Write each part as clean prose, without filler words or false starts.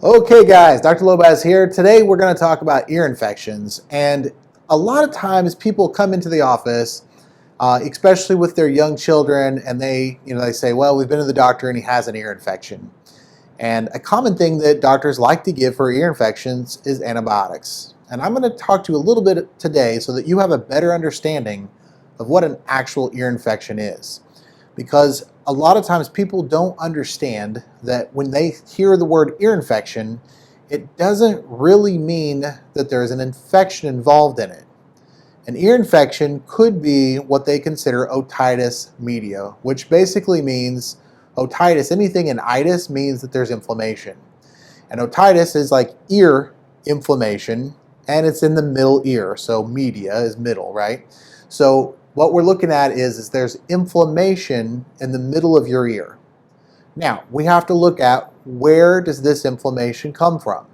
Okay guys, Dr. Lobacz here. Today we're going to talk about ear infections, and a lot of times people come into the office, especially with their young children, and they say, well, we've been to the doctor and he has an ear infection. And a common thing that doctors like to give for ear infections is antibiotics. And I'm going to talk to you a little bit today so that you have a better understanding of what an actual ear infection is. Because a lot of times people don't understand that when they hear the word ear infection, it doesn't really mean that there's an infection involved in it. An ear infection could be what they consider otitis media, which basically means otitis, anything in itis means that there's inflammation. And otitis is like ear inflammation, and it's in the middle ear, so media is middle, right? So what we're looking at is there's inflammation in the middle of your ear. Now, we have to look at where does this inflammation come from?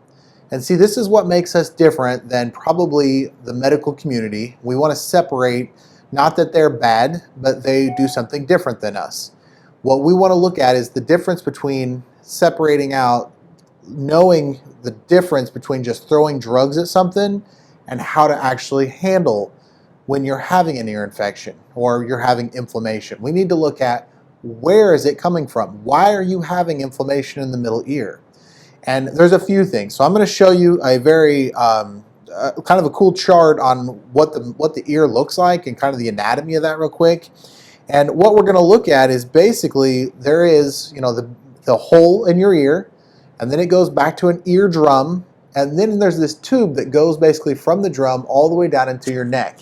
And see, this is what makes us different than probably the medical community. We want to separate, not that they're bad, but they do something different than us. What we want to look at is the difference between separating out, knowing the difference between just throwing drugs at something and how to actually handle when you're having an ear infection or you're having inflammation. We need to look at where is it coming from? Why are you having inflammation in the middle ear? And there's a few things. So I'm going to show you a very kind of a cool chart on what the ear looks like and kind of the anatomy of that real quick. And what we're going to look at is basically there is, the hole in your ear, and then it goes back to an eardrum, and then there's this tube that goes basically from the drum all the way down into your neck.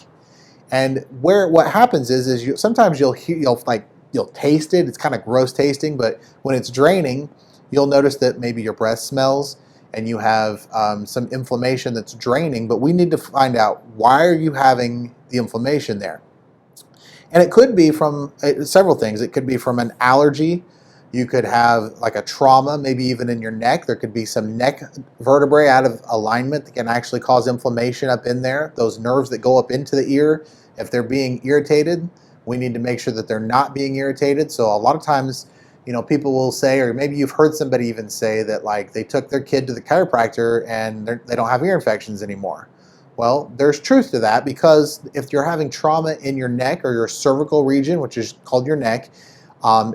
And what happens is sometimes you'll taste it. It's kind of gross tasting, but when it's draining, you'll notice that maybe your breath smells and you have some inflammation that's draining. But we need to find out, why are you having the inflammation there? And it could be from several things. It could be from an allergy. You could have like a trauma, maybe even in your neck. There could be some neck vertebrae out of alignment that can actually cause inflammation up in there. Those nerves that go up into the ear, if they're being irritated, we need to make sure that they're not being irritated. So a lot of times, people will say, or maybe you've heard somebody even say that like they took their kid to the chiropractor and they don't have ear infections anymore. Well, there's truth to that, because if you're having trauma in your neck or your cervical region, which is called your neck,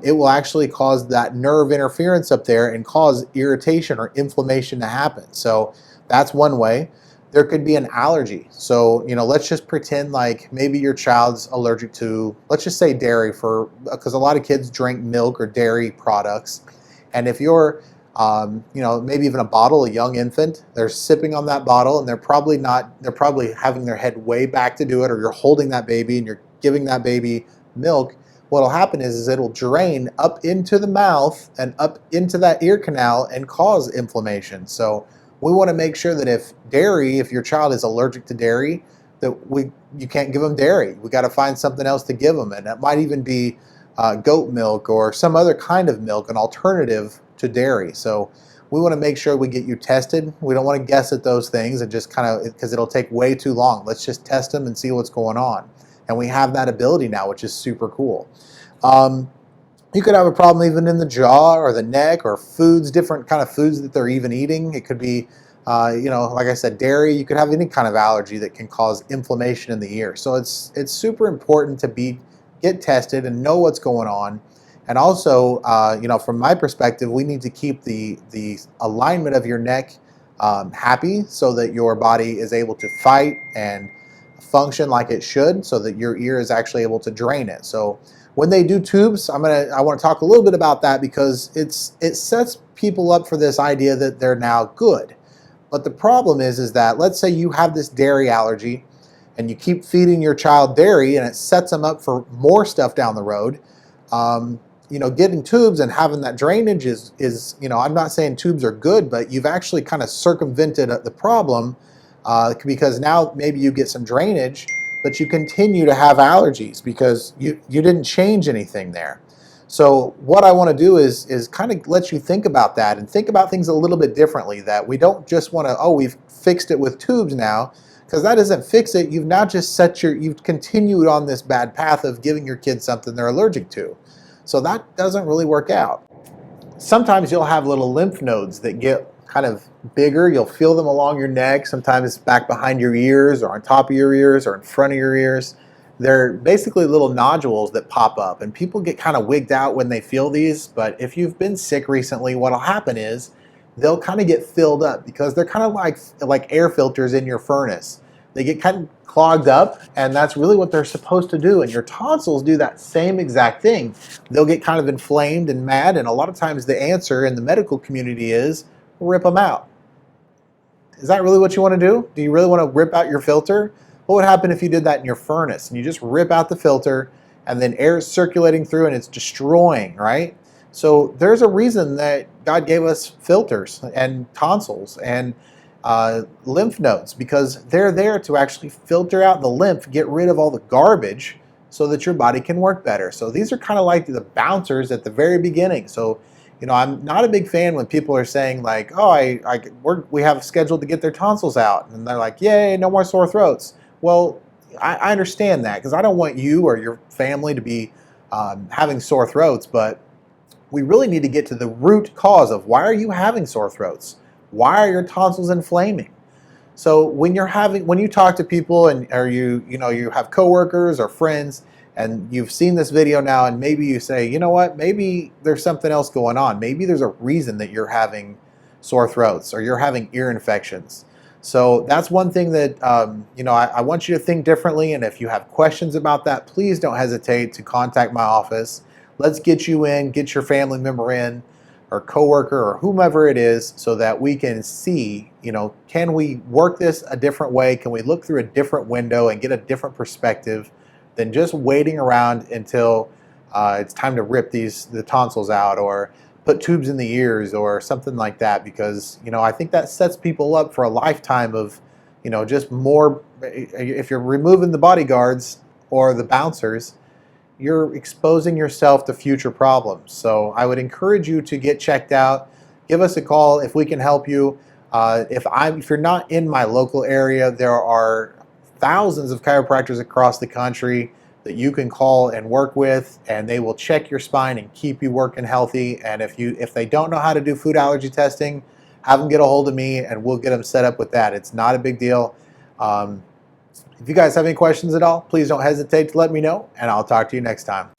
it will actually cause that nerve interference up there and cause irritation or inflammation to happen. So that's one way. There could be an allergy. So, let's just pretend like maybe your child's allergic to, let's just say dairy, because a lot of kids drink milk or dairy products. And if you're, maybe even a young infant, they're sipping on that bottle and they're probably having their head way back to do it, or you're holding that baby and you're giving that baby milk. What'll happen is it'll drain up into the mouth and up into that ear canal and cause inflammation. So we want to make sure that if your child is allergic to dairy, that you can't give them dairy. We got to find something else to give them, and that might even be goat milk or some other kind of milk, an alternative to dairy. So we want to make sure we get you tested. We don't want to guess at those things and just because it'll take way too long. Let's just test them and see what's going on. And we have that ability now, which is super cool. You could have a problem even in the jaw or the neck, or foods, different kind of foods that they're even eating. It could be, like I said, dairy. You could have any kind of allergy that can cause inflammation in the ear. So it's super important to get tested and know what's going on. And also, from my perspective, we need to keep the alignment of your neck happy, so that your body is able to fight and function like it should, so that your ear is actually able to drain it. So when they do tubes, I want to talk a little bit about that, because it sets people up for this idea that they're now good. But the problem is that, let's say you have this dairy allergy and you keep feeding your child dairy, and it sets them up for more stuff down the road. Getting tubes and having that drainage is I'm not saying tubes are good, but you've actually kind of circumvented the problem, because now maybe you get some drainage, but you continue to have allergies because you didn't change anything there. So what I want to do is kind of let you think about that and think about things a little bit differently, that we don't just want to, we've fixed it with tubes now, because that doesn't fix it. You've now just you've continued on this bad path of giving your kids something they're allergic to. So that doesn't really work out. Sometimes you'll have little lymph nodes that get kind of bigger. You'll feel them along your neck, sometimes back behind your ears or on top of your ears or in front of your ears. They're basically little nodules that pop up, and people get kind of wigged out when they feel these. But if you've been sick recently, what'll happen is they'll kind of get filled up because they're kind of like air filters in your furnace. They get kind of clogged up, and that's really what they're supposed to do. And your tonsils do that same exact thing. They'll get kind of inflamed and mad, and a lot of times the answer in the medical community is rip them out. Is that really what you want to do? Do you really want to rip out your filter? What would happen if you did that in your furnace and you just rip out the filter and then air is circulating through and it's destroying, right? So there's a reason that God gave us filters and tonsils and lymph nodes, because they're there to actually filter out the lymph, get rid of all the garbage so that your body can work better. So these are kind of like the bouncers at the very beginning. So, you know, I'm not a big fan when people are saying like, oh, we have scheduled to get their tonsils out. And they're like, yay, no more sore throats. Well, I understand that because I don't want you or your family to be having sore throats, but we really need to get to the root cause of why are you having sore throats? Why are your tonsils inflaming? So when you talk to people or you have coworkers or friends and you've seen this video now and maybe you say, you know what, maybe there's something else going on. Maybe there's a reason that you're having sore throats or you're having ear infections. So that's one thing that I want you to think differently, and if you have questions about that, please don't hesitate to contact my office. Let's get you in, get your family member in, or coworker or whomever it is, so that we can see, can we work this a different way? Can we look through a different window and get a different perspective than just waiting around until it's time to rip the tonsils out or put tubes in the ears or something like that? Because I think that sets people up for a lifetime of just more. If you're removing the bodyguards or the bouncers, you're exposing yourself to future problems. So I would encourage you to get checked out. Give us a call if we can help you. If you're not in my local area, there are thousands of chiropractors across the country that you can call and work with, and they will check your spine and keep you working healthy. And if they don't know how to do food allergy testing, have them get a hold of me and we'll get them set up with that. It's not a big deal. If you guys have any questions at all, please don't hesitate to let me know, and I'll talk to you next time.